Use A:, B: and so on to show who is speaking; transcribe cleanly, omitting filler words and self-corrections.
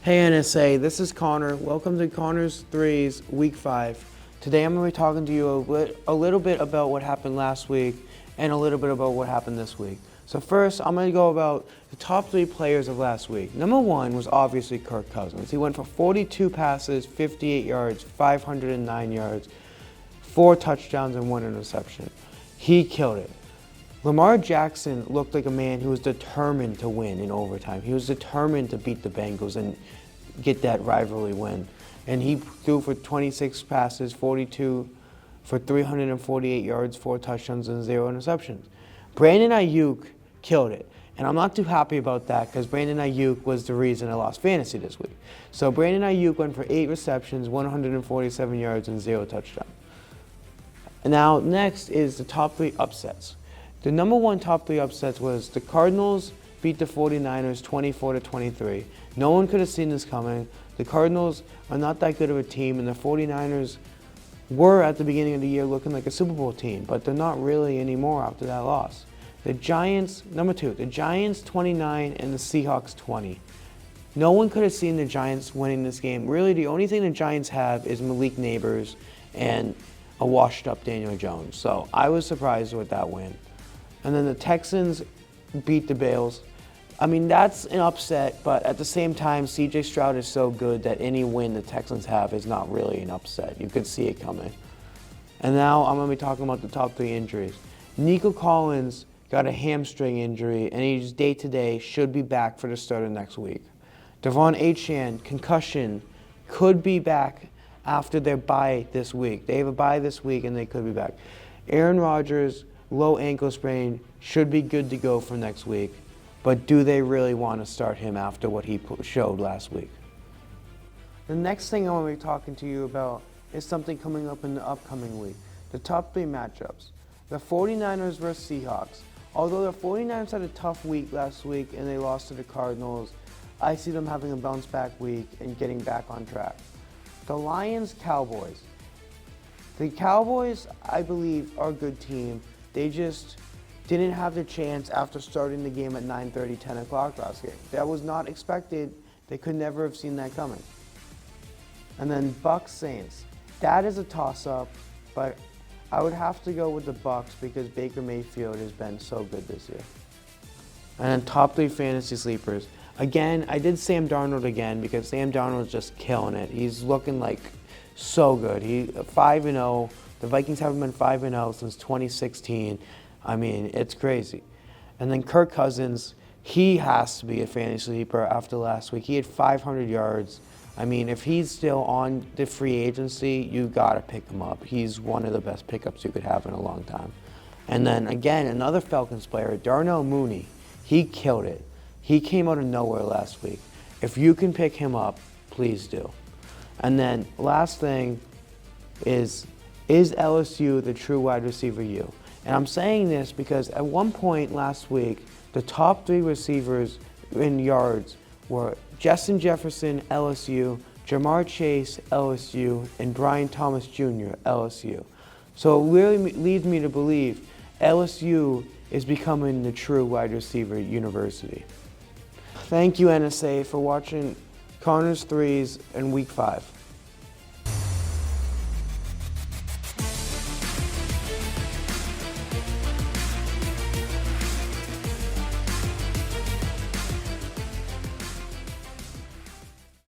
A: Hey NSA, this is Connor. Welcome to Connor's 3's Week 5. Today I'm going to be talking to you a little bit about what happened last week and a little bit about what happened this week. So first, I'm going to go about the top 3 players of last week. Number 1 was obviously Kirk Cousins. He went for 42 passes, 58 yards, 509 yards, 4 touchdowns, and 1 interception. He killed it. Lamar Jackson looked like a man who was determined to win in overtime. He was determined to beat the Bengals and get that rivalry win. And he threw for 26 passes, 42 for 348 yards, 4 touchdowns, and 0 interceptions. Brandon Ayuk killed it. And I'm not too happy about that because Brandon Ayuk was the reason I lost fantasy this week. So Brandon Ayuk went for 8 receptions, 147 yards, and 0 touchdowns. Now, next is the top 3 upsets. The number 1 top 3 upsets was the Cardinals beat the 49ers 24-23. No one could have seen this coming. The Cardinals are not that good of a team, and the 49ers were at the beginning of the year looking like a Super Bowl team, but they're not really anymore after that loss. The Giants, number 2, the Giants 29 and the Seahawks 20. No one could have seen the Giants winning this game. Really, the only thing the Giants have is Malik Neighbors and a washed-up Daniel Jones. So I was surprised with that win. And then the Texans beat the Bills. I mean, that's an upset, but at the same time, C.J. Stroud is so good that any win the Texans have is not really an upset. You could see it coming. And now I'm going to be talking about the top 3 injuries. Nico Collins got a hamstring injury, and he's day-to-day, should be back for the start of next week. Devon Achane, concussion, could be back after their bye this week. They have a bye this week, and they could be back. Aaron Rodgers, low ankle sprain, should be good to go for next week. But do they really want to start him after what he showed last week? The next thing I want to be talking to you about is something coming up in the upcoming week. The top 3 matchups. The 49ers versus Seahawks. Although the 49ers had a tough week last week and they lost to the Cardinals, I see them having a bounce back week and getting back on track. The Lions-Cowboys. The Cowboys, I believe, are a good team. They just didn't have the chance after starting the game at 9:30, 10 o'clock last game. That was not expected. They could never have seen that coming. And then Bucs-Saints. That is a toss-up, but I would have to go with the Bucs because Baker Mayfield has been so good this year. And then top 3 fantasy sleepers. Again, I did Sam Darnold again because Sam Darnold's just killing it. He's looking like so good. He 5-0. The Vikings haven't been 5-0 since 2016. I mean, it's crazy. And then Kirk Cousins, he has to be a fantasy sleeper after last week. He had 500 yards. I mean, if he's still on the free agency, you got to pick him up. He's one of the best pickups you could have in a long time. And then, again, another Falcons player, Darnell Mooney. He killed it. He came out of nowhere last week. If you can pick him up, please do. And then, last thing is LSU the true wide receiver you? And I'm saying this because at one point last week, the top 3 receivers in yards were Justin Jefferson, LSU, Jamar Chase, LSU, and Brian Thomas Jr., LSU. So it really leads me to believe LSU is becoming the true wide receiver university. Thank you, NSA, for watching Connor's 3's in Week 5.